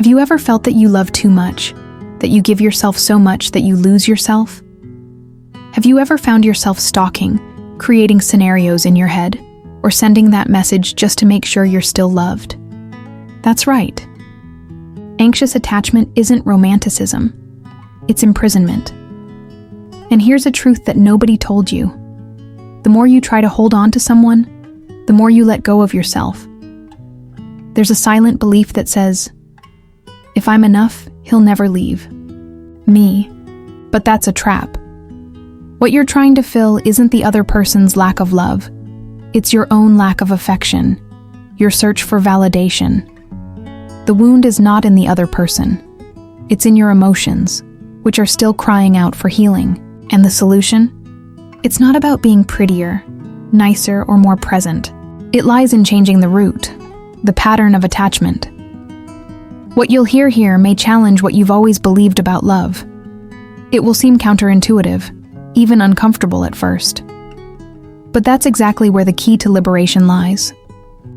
Have you ever felt that you love too much, that you give yourself so much that you lose yourself? Have you ever found yourself stalking, creating scenarios in your head, or sending that message just to make sure you're still loved? That's right. Anxious attachment isn't romanticism. It's imprisonment. And here's a truth that nobody told you. The more you try to hold on to someone, the more you let go of yourself. There's a silent belief that says, if I'm enough, he'll never leave me. But that's a trap. What you're trying to fill isn't the other person's lack of love. It's your own lack of affection, your search for validation. The wound is not in the other person. It's in your emotions, which are still crying out for healing. And the solution? It's not about being prettier, nicer, or more present. It lies in changing the root, the pattern of attachment. What you'll hear here may challenge what you've always believed about love. It will seem counterintuitive, even uncomfortable at first. But that's exactly where the key to liberation lies.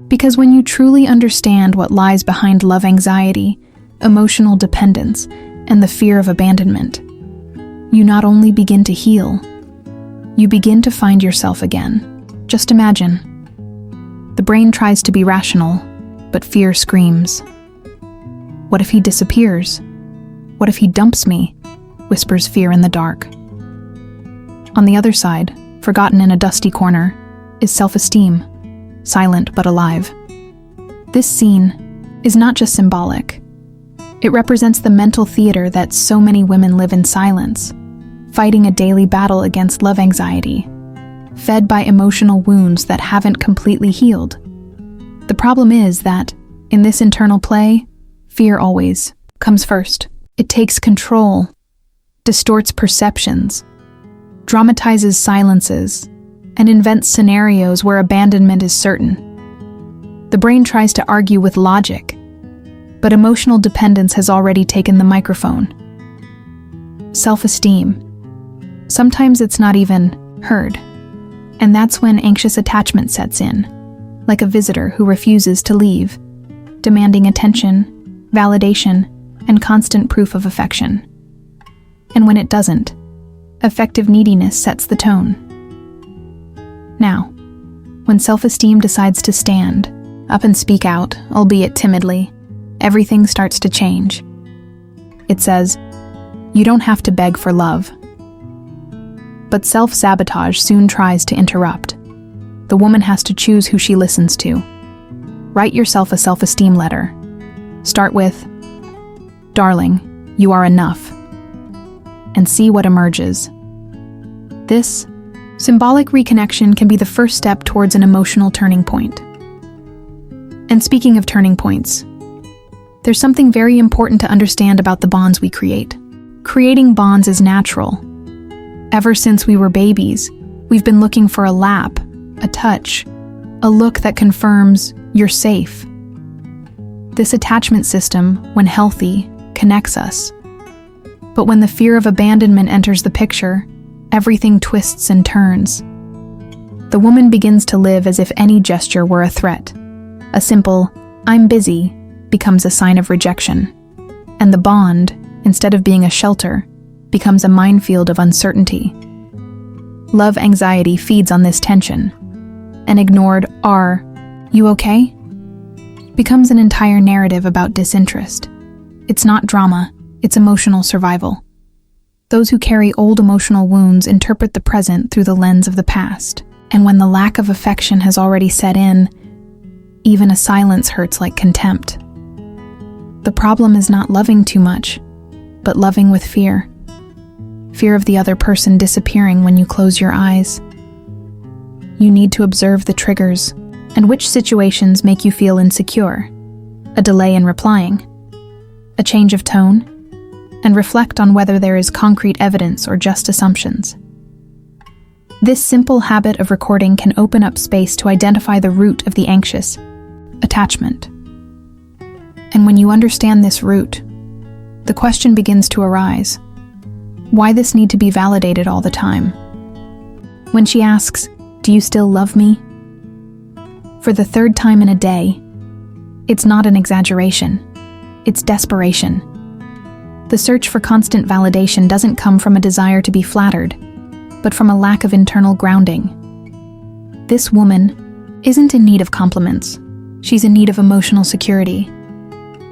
Because when you truly understand what lies behind love anxiety, emotional dependence, and the fear of abandonment, you not only begin to heal, you begin to find yourself again. Just imagine. The brain tries to be rational, but fear screams. What if he disappears? What if he dumps me? Whispers fear in the dark. On the other side, forgotten in a dusty corner, is self-esteem, silent but alive. This scene is not just symbolic. It represents the mental theater that so many women live in silence, fighting a daily battle against love anxiety, fed by emotional wounds that haven't completely healed. The problem is that, in this internal play, fear always comes first. It takes control, distorts perceptions, dramatizes silences, and invents scenarios where abandonment is certain. The brain tries to argue with logic, but emotional dependence has already taken the microphone. Self-esteem. Sometimes it's not even heard, and that's when anxious attachment sets in, like a visitor who refuses to leave, demanding attention, validation, and constant proof of affection. And when it doesn't, affective neediness sets the tone. Now, when self-esteem decides to stand up and speak out, albeit timidly, everything starts to change. It says, you don't have to beg for love. But self-sabotage soon tries to interrupt. The woman has to choose who she listens to. Write yourself a self-esteem letter. Start with, darling, you are enough, and see what emerges. This symbolic reconnection can be the first step towards an emotional turning point. And speaking of turning points, there's something very important to understand about the bonds we create. Creating bonds is natural. Ever since we were babies, we've been looking for a lap, a touch, a look that confirms you're safe. This attachment system, when healthy, connects us. But when the fear of abandonment enters the picture, everything twists and turns. The woman begins to live as if any gesture were a threat. A simple, I'm busy, becomes a sign of rejection. And the bond, instead of being a shelter, becomes a minefield of uncertainty. Love anxiety feeds on this tension. An ignored, "Are you okay?" becomes an entire narrative about disinterest. It's not drama, it's emotional survival. Those who carry old emotional wounds interpret the present through the lens of the past. And when the lack of affection has already set in, even a silence hurts like contempt. The problem is not loving too much, but loving with fear. Fear of the other person disappearing when you close your eyes. You need to observe the triggers and which situations make you feel insecure. A delay in replying, a change of tone, and reflect on whether there is concrete evidence or just assumptions. This simple habit of recording can open up space to identify the root of the anxious attachment. And when you understand this root, the question begins to arise. Why this need to be validated all the time? When she asks, "Do you still love me?" for the third time in a day, it's not an exaggeration. it's desperation. The search for constant validation doesn't come from a desire to be flattered, but from a lack of internal grounding. This woman isn't in need of compliments. She's in need of emotional security.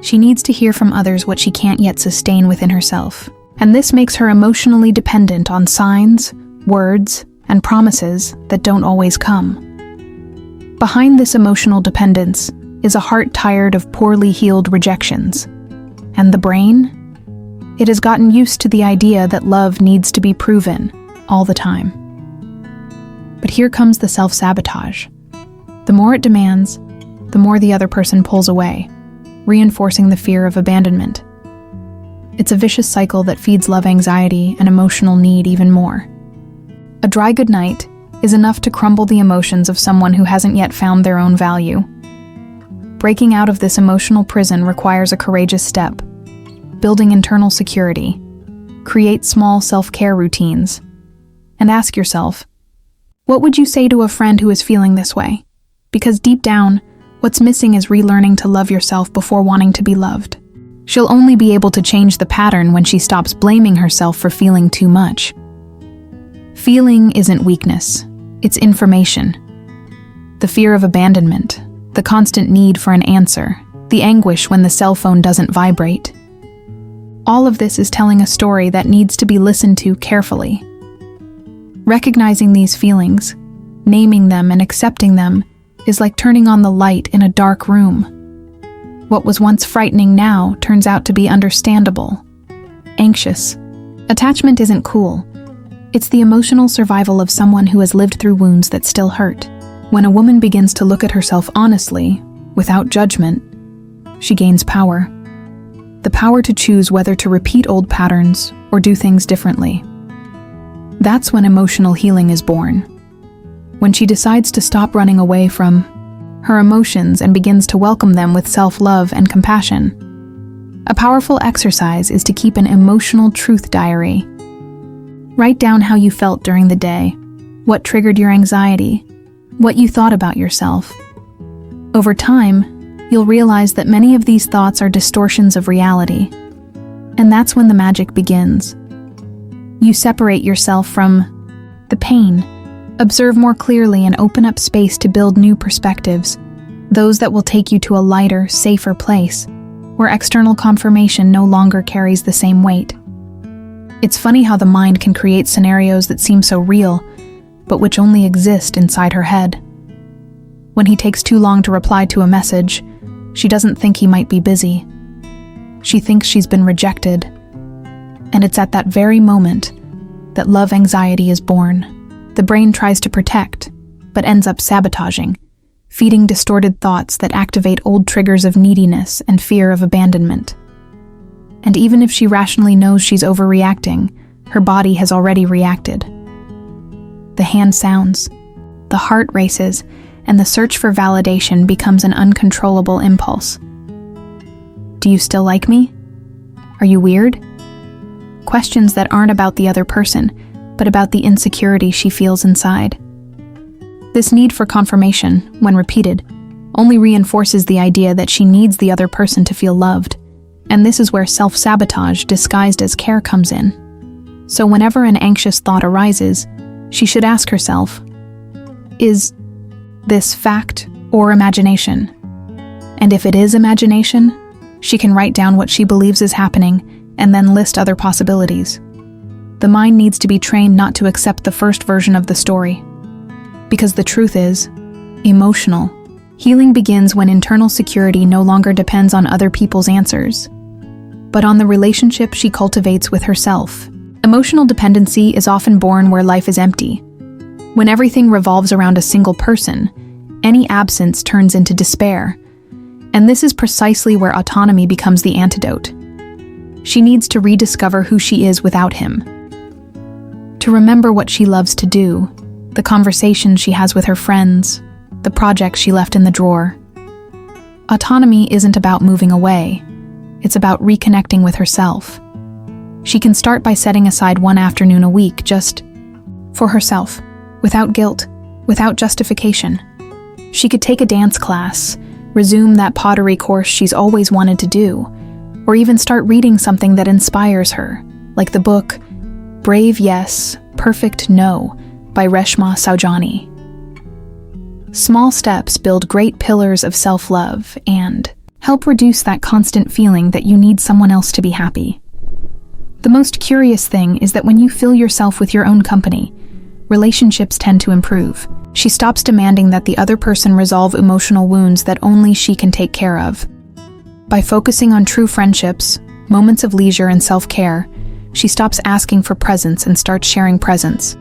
She needs to hear from others what she can't yet sustain within herself. And this makes her emotionally dependent on signs, words, and promises that don't always come. Behind this emotional dependence is a heart tired of poorly healed rejections. And the brain? It has gotten used to the idea that love needs to be proven all the time. But here comes the self-sabotage. The more it demands, the more the other person pulls away, reinforcing the fear of abandonment. It's a vicious cycle that feeds love anxiety and emotional need even more. A dry goodnight is enough to crumble the emotions of someone who hasn't yet found their own value. Breaking out of this emotional prison requires a courageous step. Building internal security. Create small self-care routines. And ask yourself, what would you say to a friend who is feeling this way? Because deep down, what's missing is relearning to love yourself before wanting to be loved. She'll only be able to change the pattern when she stops blaming herself for feeling too much. Feeling isn't weakness, it's information. The fear of abandonment, the constant need for an answer, the anguish when the cell phone doesn't vibrate. All of this is telling a story that needs to be listened to carefully. Recognizing these feelings, naming them and accepting them, is like turning on the light in a dark room. What was once frightening now turns out to be understandable. Anxious. Attachment isn't cool. It's the emotional survival of someone who has lived through wounds that still hurt. When a woman begins to look at herself honestly, without judgment, she gains power. The power to choose whether to repeat old patterns or do things differently. That's when emotional healing is born. When she decides to stop running away from her emotions and begins to welcome them with self-love and compassion. A powerful exercise is to keep an emotional truth diary. Write down how you felt during the day, what triggered your anxiety, what you thought about yourself. Over time, you'll realize that many of these thoughts are distortions of reality. And that's when the magic begins. You separate yourself from the pain, observe more clearly and open up space to build new perspectives, those that will take you to a lighter, safer place, where external confirmation no longer carries the same weight. It's funny how the mind can create scenarios that seem so real, but which only exist inside her head. When he takes too long to reply to a message, she doesn't think he might be busy. She thinks she's been rejected. And it's at that very moment that love anxiety is born. The brain tries to protect, but ends up sabotaging, feeding distorted thoughts that activate old triggers of neediness and fear of abandonment. And even if she rationally knows she's overreacting, her body has already reacted. The hand sounds, the heart races, and the search for validation becomes an uncontrollable impulse. Do you still like me? Are you weird? Questions that aren't about the other person, but about the insecurity she feels inside. This need for confirmation, when repeated, only reinforces the idea that she needs the other person to feel loved, and this is where self-sabotage disguised as care comes in. So whenever an anxious thought arises, she should ask herself, is this fact or imagination? And if it is imagination, she can write down what she believes is happening and then list other possibilities. The mind needs to be trained not to accept the first version of the story. Because the truth is, emotional. Healing begins when internal security no longer depends on other people's answers, but on the relationship she cultivates with herself. Emotional dependency is often born where life is empty. When everything revolves around a single person, any absence turns into despair. And this is precisely where autonomy becomes the antidote. She needs to rediscover who she is without him. To remember what she loves to do, the conversations she has with her friends, the projects she left in the drawer. Autonomy isn't about moving away. It's about reconnecting with herself. She can start by setting aside one afternoon a week just for herself, without guilt, without justification. She could take a dance class, resume that pottery course she's always wanted to do, or even start reading something that inspires her, like the book Brave Yes, Perfect No by Reshma Saujani. Small steps build great pillars of self-love and help reduce that constant feeling that you need someone else to be happy. The most curious thing is that when you fill yourself with your own company, relationships tend to improve. She stops demanding that the other person resolve emotional wounds that only she can take care of. By focusing on true friendships, moments of leisure and self-care, she stops asking for presents and starts sharing presence.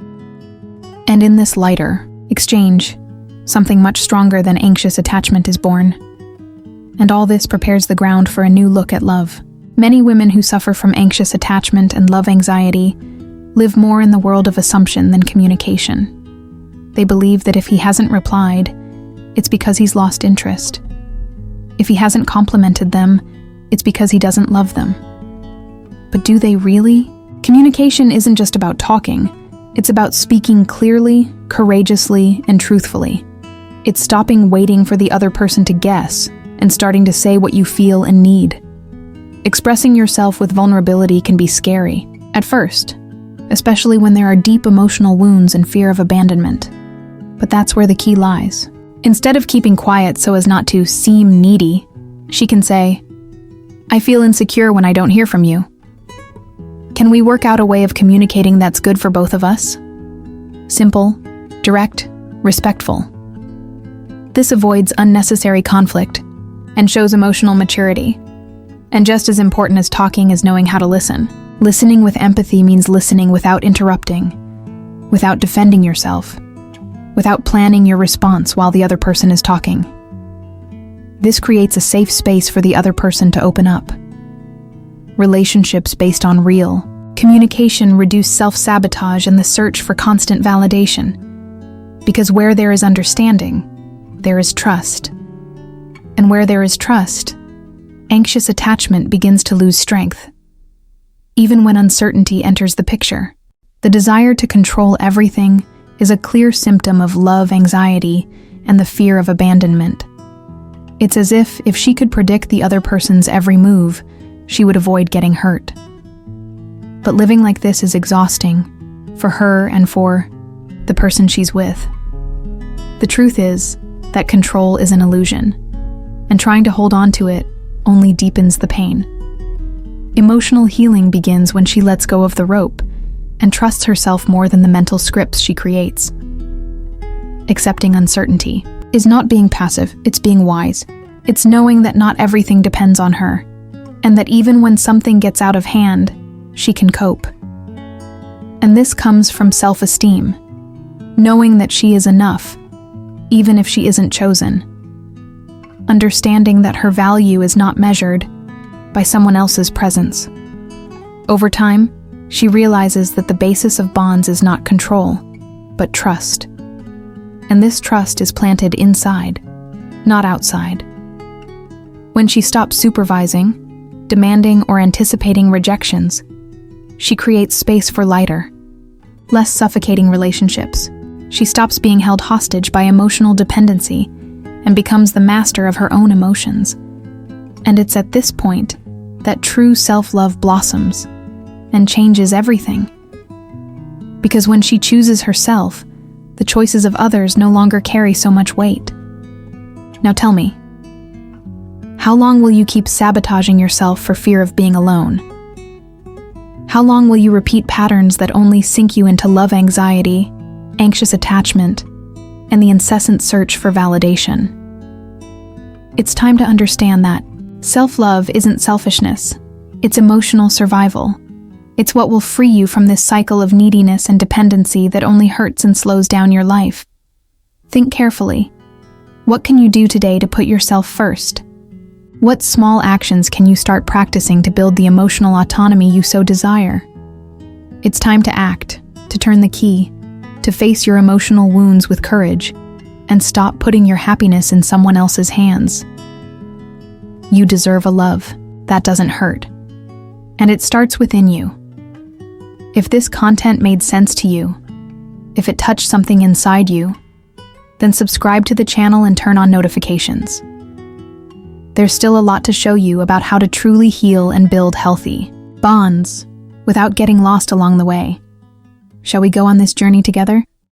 And in this lighter exchange, something much stronger than anxious attachment is born. And all this prepares the ground for a new look at love. Many women who suffer from anxious attachment and love anxiety live more in the world of assumption than communication. They believe that if he hasn't replied, it's because he's lost interest. If he hasn't complimented them, it's because he doesn't love them. But do they really? Communication isn't just about talking. It's about speaking clearly, courageously, and truthfully. It's stopping waiting for the other person to guess and starting to say what you feel and need. Expressing yourself with vulnerability can be scary at first, especially when there are deep emotional wounds and fear of abandonment. But that's where the key lies. Instead of keeping quiet so as not to seem needy, she can say, "I feel insecure when I don't hear from you. Can we work out a way of communicating that's good for both of us?" Simple, direct, respectful. This avoids unnecessary conflict and shows emotional maturity. And just as important as talking is knowing how to listen. Listening with empathy means listening without interrupting, without defending yourself, without planning your response while the other person is talking. This creates a safe space for the other person to open up. Relationships based on real communication reduce self-sabotage and the search for constant validation. Because where there is understanding, there is trust. And where there is trust, anxious attachment begins to lose strength. Even when uncertainty enters the picture, the desire to control everything is a clear symptom of love anxiety and the fear of abandonment. It's as if she could predict the other person's every move, she would avoid getting hurt. But living like this is exhausting, for her and for the person she's with. The truth is that control is an illusion, and trying to hold on to it only deepens the pain. Emotional healing begins when she lets go of the rope and trusts herself more than the mental scripts she creates. Accepting uncertainty is not being passive, it's being wise. It's knowing that not everything depends on her, and that even when something gets out of hand, she can cope. And this comes from self-esteem, knowing that she is enough, even if she isn't chosen. Understanding that her value is not measured by someone else's presence. Over time, she realizes that the basis of bonds is not control, but trust. And this trust is planted inside, not outside. When she stops supervising, demanding, or anticipating rejections, she creates space for lighter, less suffocating relationships. She stops being held hostage by emotional dependency and becomes the master of her own emotions. And it's at this point that true self-love blossoms and changes everything. Because when she chooses herself, the choices of others no longer carry so much weight. Now tell me, how long will you keep sabotaging yourself for fear of being alone? How long will you repeat patterns that only sink you into love anxiety, anxious attachment, and the incessant search for validation? It's time to understand that self-love isn't selfishness, it's emotional survival. It's what will free you from this cycle of neediness and dependency that only hurts and slows down your life. Think carefully. What can you do today to put yourself first? What small actions can you start practicing to build the emotional autonomy you so desire? It's time to act, to turn the key, to face your emotional wounds with courage, and stop putting your happiness in someone else's hands. You deserve a love that doesn't hurt, and it starts within you. If this content made sense to you, if it touched something inside you, then subscribe to the channel and turn on notifications. there's still a lot to show you about how to truly heal and build healthy bonds without getting lost along the way. Shall we go on this journey together?